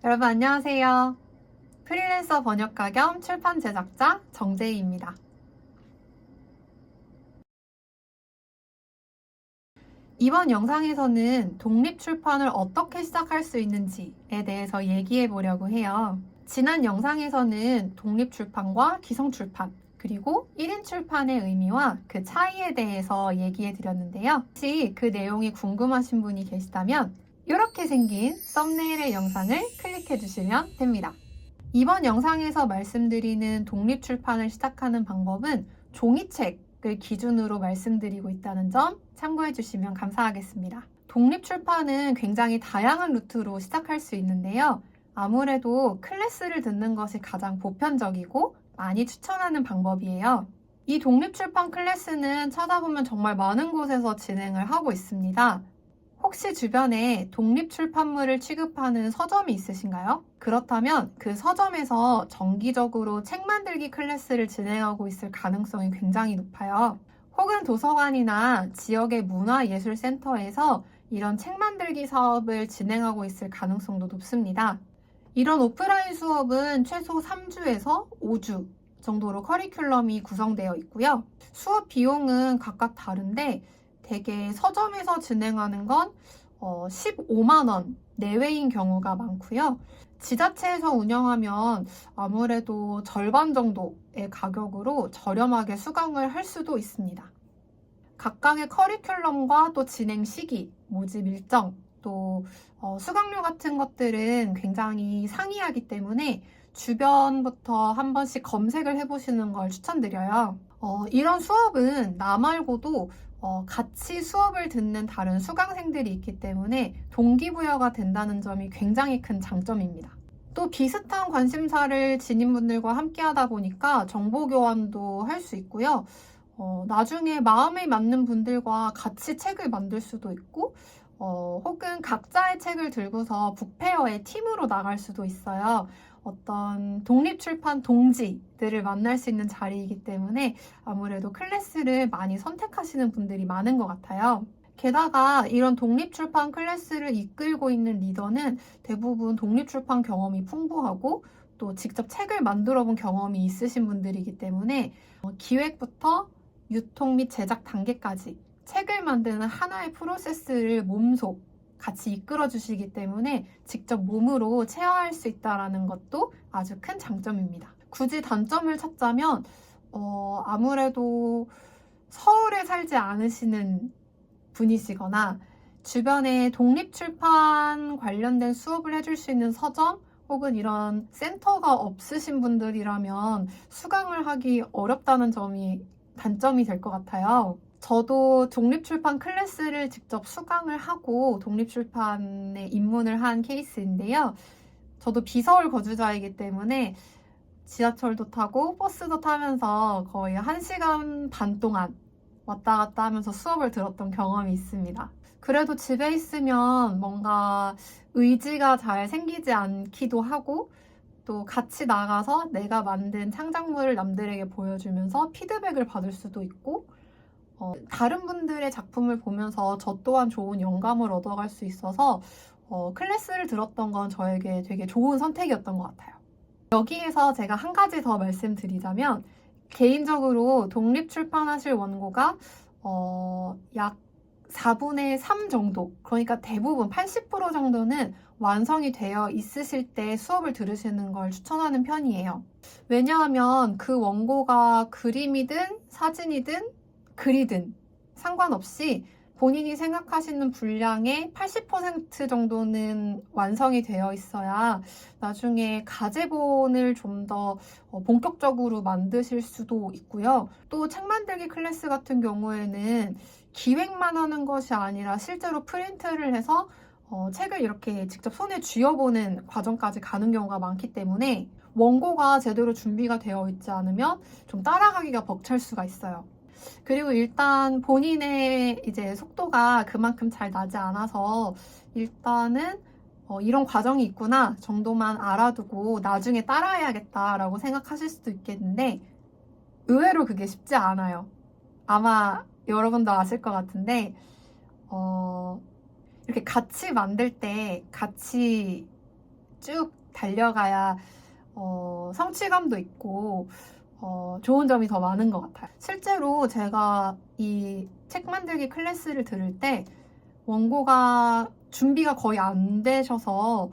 여러분 안녕하세요. 프리랜서 번역가 겸 출판 제작자 정재희입니다. 이번 영상에서는 독립출판을 어떻게 시작할 수 있는지에 대해서 얘기해 보려고 해요. 지난 영상에서는 독립출판과 기성출판, 그리고 1인 출판의 의미와 그 차이에 대해서 얘기해 드렸는데요. 혹시 그 내용이 궁금하신 분이 계시다면 이렇게 생긴 썸네일의 영상을 클릭해 주시면 됩니다. 이번 영상에서 말씀드리는 독립출판을 시작하는 방법은 종이책을 기준으로 말씀드리고 있다는 점 참고해 주시면 감사하겠습니다. 독립출판은 굉장히 다양한 루트로 시작할 수 있는데요. 아무래도 클래스를 듣는 것이 가장 보편적이고 많이 추천하는 방법이에요. 이 독립출판 클래스는 찾아보면 정말 많은 곳에서 진행을 하고 있습니다. 혹시 주변에 독립출판물을 취급하는 서점이 있으신가요? 그렇다면 그 서점에서 정기적으로 책 만들기 클래스를 진행하고 있을 가능성이 굉장히 높아요. 혹은 도서관이나 지역의 문화예술센터에서 이런 책 만들기 사업을 진행하고 있을 가능성도 높습니다. 이런 오프라인 수업은 최소 3주에서 5주 정도로 커리큘럼이 구성되어 있고요. 수업 비용은 각각 다른데 대개 서점에서 진행하는 건 15만 원 내외인 경우가 많고요. 지자체에서 운영하면 아무래도 절반 정도의 가격으로 저렴하게 수강을 할 수도 있습니다. 각각의 커리큘럼과 또 진행 시기, 모집 일정, 또 수강료 같은 것들은 굉장히 상이하기 때문에 주변부터 한 번씩 검색을 해보시는 걸 추천드려요. 이런 수업은 나 말고도 같이 수업을 듣는 다른 수강생들이 있기 때문에 동기부여가 된다는 점이 굉장히 큰 장점입니다. 또 비슷한 관심사를 지닌 분들과 함께 하다 보니까 정보 교환도 할 수 있고요. 나중에 마음에 맞는 분들과 같이 책을 만들 수도 있고, 혹은 각자의 책을 들고서 북페어의 팀으로 나갈 수도 있어요. 어떤 독립출판 동지들을 만날 수 있는 자리이기 때문에 아무래도 클래스를 많이 선택하시는 분들이 많은 것 같아요. 게다가 이런 독립출판 클래스를 이끌고 있는 리더는 대부분 독립출판 경험이 풍부하고 또 직접 책을 만들어 본 경험이 있으신 분들이기 때문에 기획부터 유통 및 제작 단계까지 책을 만드는 하나의 프로세스를 몸소 같이 이끌어 주시기 때문에 직접 몸으로 체화할 수 있다는 것도 아주 큰 장점입니다. 굳이 단점을 찾자면 아무래도 서울에 살지 않으시는 분이시거나 주변에 독립출판 관련된 수업을 해줄 수 있는 서점 혹은 이런 센터가 없으신 분들이라면 수강을 하기 어렵다는 점이 단점이 될 것 같아요. 저도 독립출판 클래스를 직접 수강을 하고 독립출판에 입문을 한 케이스인데요. 저도 비서울 거주자이기 때문에 지하철도 타고 버스도 타면서 거의 1시간 반 동안 왔다 갔다 하면서 수업을 들었던 경험이 있습니다. 그래도 집에 있으면 뭔가 의지가 잘 생기지 않기도 하고 또 같이 나가서 내가 만든 창작물을 남들에게 보여주면서 피드백을 받을 수도 있고 다른 분들의 작품을 보면서 저 또한 좋은 영감을 얻어갈 수 있어서 클래스를 들었던 건 저에게 되게 좋은 선택이었던 것 같아요. 여기에서 제가 한 가지 더 말씀드리자면 개인적으로 독립출판하실 원고가 약 4분의 3 정도, 그러니까 대부분 80% 정도는 완성이 되어 있으실 때 수업을 들으시는 걸 추천하는 편이에요. 왜냐하면 그 원고가 그림이든 사진이든 글이든 상관없이 본인이 생각하시는 분량의 80% 정도는 완성이 되어 있어야 나중에 가제본을 좀 더 본격적으로 만드실 수도 있고요. 또 책 만들기 클래스 같은 경우에는 기획만 하는 것이 아니라 실제로 프린트를 해서 책을 이렇게 직접 손에 쥐어보는 과정까지 가는 경우가 많기 때문에 원고가 제대로 준비가 되어 있지 않으면 좀 따라가기가 벅찰 수가 있어요. 그리고 일단 본인의 이제 속도가 그만큼 잘 나지 않아서 일단은 이런 과정이 있구나 정도만 알아두고 나중에 따라해야겠다라고 생각하실 수도 있겠는데 의외로 그게 쉽지 않아요. 아마 여러분도 아실 것 같은데 이렇게 같이 만들 때 같이 쭉 달려가야 성취감도 있고 좋은 점이 더 많은 것 같아요. 실제로 제가 이 책 만들기 클래스를 들을 때 원고가 준비가 거의 안 되셔서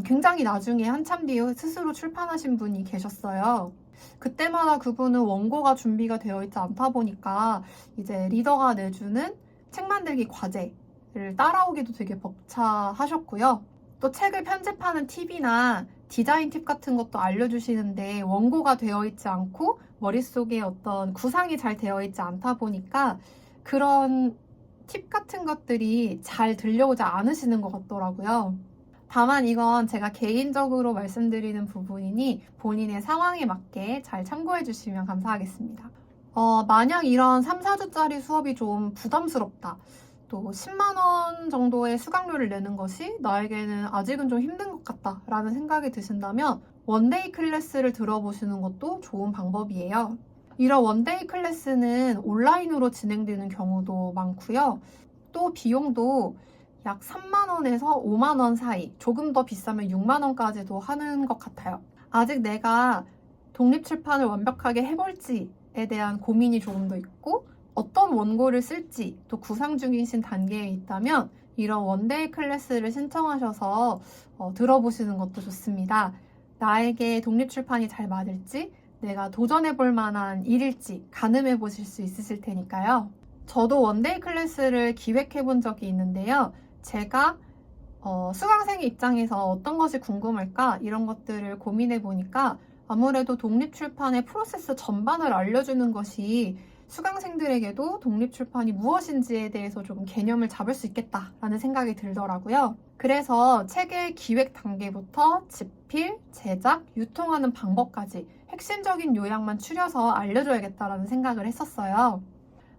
굉장히 나중에 한참 뒤에 스스로 출판하신 분이 계셨어요. 그때마다 그분은 원고가 준비가 되어 있지 않다 보니까 이제 리더가 내주는 책 만들기 과제를 따라오기도 되게 벅차하셨고요. 또 책을 편집하는 팁이나 디자인 팁 같은 것도 알려주시는데 원고가 되어 있지 않고 머릿속에 어떤 구상이 잘 되어 있지 않다 보니까 그런 팁 같은 것들이 잘 들려오지 않으시는 것 같더라고요. 다만 이건 제가 개인적으로 말씀드리는 부분이니 본인의 상황에 맞게 잘 참고해 주시면 감사하겠습니다. 만약 이런 3, 4주짜리 수업이 좀 부담스럽다. 또 10만 원 정도의 수강료를 내는 것이 나에게는 아직은 좀 힘든 것 같다 라는 생각이 드신다면 원데이 클래스를 들어보시는 것도 좋은 방법이에요. 이런 원데이 클래스는 온라인으로 진행되는 경우도 많고요. 또 비용도 약 3만 원에서 5만 원 사이, 조금 더 비싸면 6만 원까지도 하는 것 같아요. 아직 내가 독립출판을 완벽하게 해볼지에 대한 고민이 조금 더 있고 어떤 원고를 쓸지 또 구상 중이신 단계에 있다면 이런 원데이 클래스를 신청하셔서 들어보시는 것도 좋습니다. 나에게 독립출판이 잘 맞을지 내가 도전해볼 만한 일일지 가늠해 보실 수 있으실 테니까요. 저도 원데이 클래스를 기획해 본 적이 있는데요. 제가 수강생의 입장에서 어떤 것이 궁금할까 이런 것들을 고민해 보니까 아무래도 독립출판의 프로세스 전반을 알려주는 것이 수강생들에게도 독립출판이 무엇인지에 대해서 조금 개념을 잡을 수 있겠다라는 생각이 들더라고요. 그래서 책의 기획 단계부터 집필, 제작, 유통하는 방법까지 핵심적인 요약만 추려서 알려줘야겠다라는 생각을 했었어요.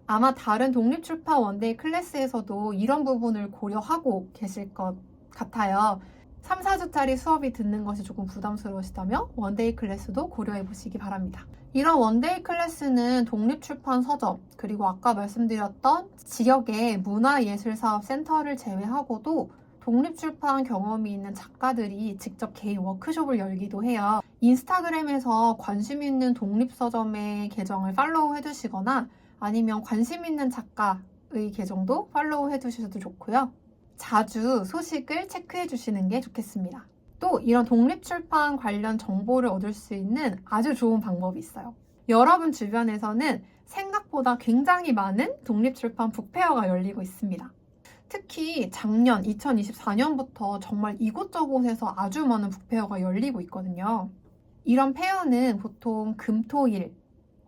아마 다른 독립출판 원데이 클래스에서도 이런 부분을 고려하고 계실 것 같아요. 3, 4주짜리 수업이 듣는 것이 조금 부담스러우시다면 원데이 클래스도 고려해 보시기 바랍니다. 이런 원데이 클래스는 독립출판 서점, 그리고 아까 말씀드렸던 지역의 문화예술사업센터를 제외하고도 독립출판 경험이 있는 작가들이 직접 개인 워크숍을 열기도 해요. 인스타그램에서 관심 있는 독립서점의 계정을 팔로우 해두시거나 아니면 관심 있는 작가의 계정도 팔로우 해두셔도 좋고요. 자주 소식을 체크해 주시는 게 좋겠습니다. 또 이런 독립출판 관련 정보를 얻을 수 있는 아주 좋은 방법이 있어요. 여러분 주변에서는 생각보다 굉장히 많은 독립출판 북페어가 열리고 있습니다. 특히 작년 2024년부터 정말 이곳저곳에서 아주 많은 북페어가 열리고 있거든요. 이런 페어는 보통 금, 토, 일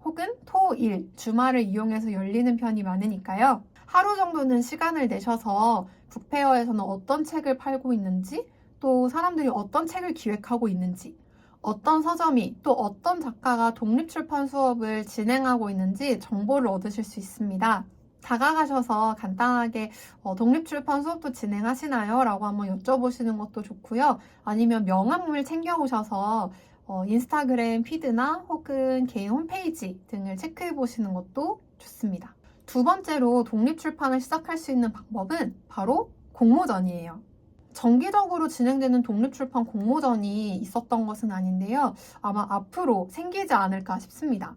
혹은 토, 일, 주말을 이용해서 열리는 편이 많으니까요. 하루 정도는 시간을 내셔서 북페어에서는 어떤 책을 팔고 있는지 또 사람들이 어떤 책을 기획하고 있는지 어떤 서점이 또 어떤 작가가 독립출판 수업을 진행하고 있는지 정보를 얻으실 수 있습니다. 다가가셔서 간단하게 독립출판 수업도 진행하시나요? 라고 한번 여쭤보시는 것도 좋고요. 아니면 명함을 챙겨오셔서 인스타그램 피드나 혹은 개인 홈페이지 등을 체크해 보시는 것도 좋습니다. 두 번째로 독립출판을 시작할 수 있는 방법은 바로 공모전이에요. 정기적으로 진행되는 독립출판 공모전이 있었던 것은 아닌데요. 아마 앞으로 생기지 않을까 싶습니다.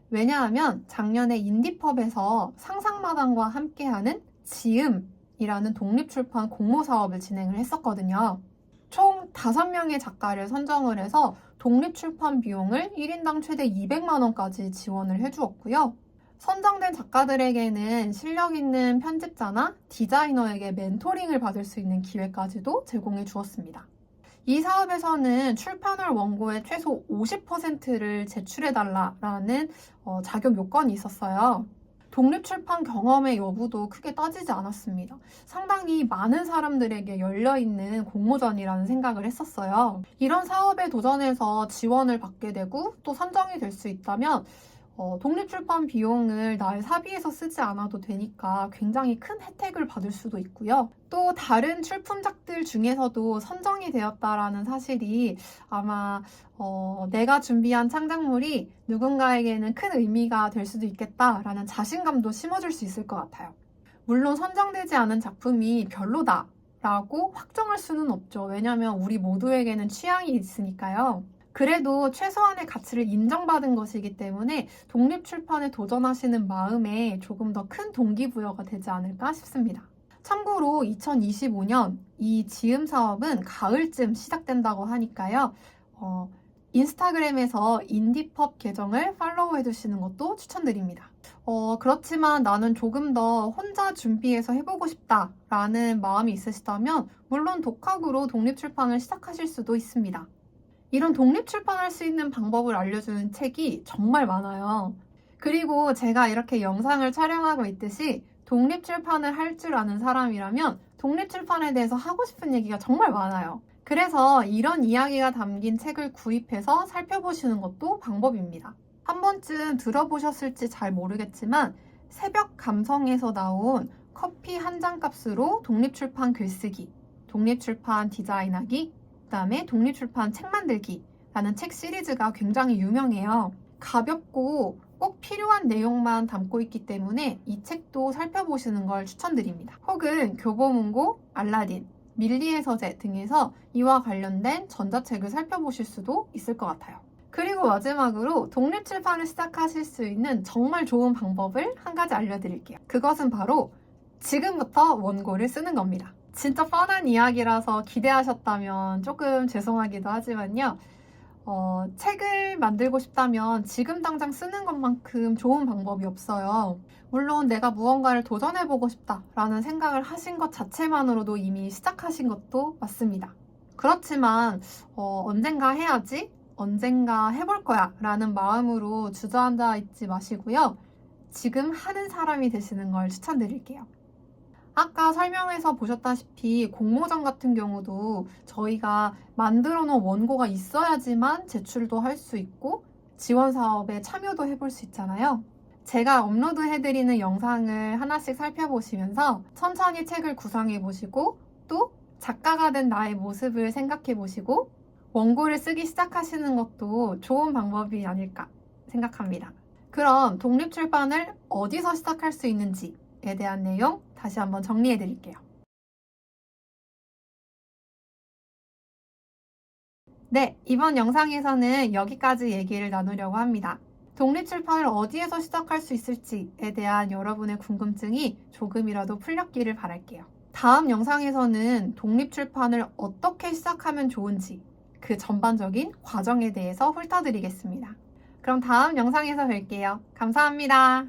왜냐하면 작년에 인디펍에서 상상마당과 함께하는 지음이라는 독립출판 공모 사업을 진행을 했었거든요. 총 5명의 작가를 선정을 해서 독립출판 비용을 1인당 최대 200만 원까지 지원을 해주었고요. 선정된 작가들에게는 실력 있는 편집자나 디자이너에게 멘토링을 받을 수 있는 기회까지도 제공해 주었습니다. 이 사업에서는 출판할 원고의 최소 50%를 제출해달라는 자격 요건이 있었어요. 독립출판 경험의 여부도 크게 따지지 않았습니다. 상당히 많은 사람들에게 열려있는 공모전이라는 생각을 했었어요. 이런 사업에 도전해서 지원을 받게 되고 또 선정이 될 수 있다면 독립출판 비용을 나의 사비에서 쓰지 않아도 되니까 굉장히 큰 혜택을 받을 수도 있고요. 또 다른 출품작들 중에서도 선정이 되었다라는 사실이 아마 내가 준비한 창작물이 누군가에게는 큰 의미가 될 수도 있겠다라는 자신감도 심어줄 수 있을 것 같아요. 물론 선정되지 않은 작품이 별로다 라고 확정할 수는 없죠. 왜냐하면 우리 모두에게는 취향이 있으니까요. 그래도 최소한의 가치를 인정받은 것이기 때문에 독립출판에 도전하시는 마음에 조금 더 큰 동기부여가 되지 않을까 싶습니다. 참고로 2025년 이 지음 사업은 가을쯤 시작된다고 하니까요. 인스타그램에서 인디펍 계정을 팔로우해 주시는 것도 추천드립니다. 그렇지만 나는 조금 더 혼자 준비해서 해보고 싶다라는 마음이 있으시다면 물론 독학으로 독립출판을 시작하실 수도 있습니다. 이런 독립출판할 수 있는 방법을 알려주는 책이 정말 많아요. 그리고 제가 이렇게 영상을 촬영하고 있듯이 독립출판을 할 줄 아는 사람이라면 독립출판에 대해서 하고 싶은 얘기가 정말 많아요. 그래서 이런 이야기가 담긴 책을 구입해서 살펴보시는 것도 방법입니다. 한 번쯤 들어보셨을지 잘 모르겠지만 새벽 감성에서 나온 커피 한 잔 값으로 독립출판 글쓰기, 독립출판 디자인하기, 그다음에 독립출판 책 만들기라는 책 시리즈가 굉장히 유명해요. 가볍고 꼭 필요한 내용만 담고 있기 때문에 이 책도 살펴보시는 걸 추천드립니다. 혹은 교보문고, 알라딘, 밀리의 서재 등에서 이와 관련된 전자책을 살펴보실 수도 있을 것 같아요. 그리고 마지막으로 독립출판을 시작하실 수 있는 정말 좋은 방법을 한 가지 알려드릴게요. 그것은 바로 지금부터 원고를 쓰는 겁니다. 진짜 뻔한 이야기라서 기대하셨다면 조금 죄송하기도 하지만요. 책을 만들고 싶다면 지금 당장 쓰는 것만큼 좋은 방법이 없어요. 물론 내가 무언가를 도전해보고 싶다라는 생각을 하신 것 자체만으로도 이미 시작하신 것도 맞습니다. 그렇지만 언젠가 해야지, 언젠가 해볼 거야 라는 마음으로 주저앉아 있지 마시고요. 지금 하는 사람이 되시는 걸 추천드릴게요. 아까 설명해서 보셨다시피 공모전 같은 경우도 저희가 만들어 놓은 원고가 있어야지만 제출도 할 수 있고 지원 사업에 참여도 해볼 수 있잖아요. 제가 업로드해드리는 영상을 하나씩 살펴보시면서 천천히 책을 구상해 보시고 또 작가가 된 나의 모습을 생각해 보시고 원고를 쓰기 시작하시는 것도 좋은 방법이 아닐까 생각합니다. 그럼 독립출판을 어디서 시작할 수 있는지에 대한 내용 다시 한번 정리해 드릴게요. 네, 이번 영상에서는 여기까지 얘기를 나누려고 합니다. 독립출판을 어디에서 시작할 수 있을지에 대한 여러분의 궁금증이 조금이라도 풀렸기를 바랄게요. 다음 영상에서는 독립출판을 어떻게 시작하면 좋은지 그 전반적인 과정에 대해서 훑어드리겠습니다. 그럼 다음 영상에서 뵐게요. 감사합니다.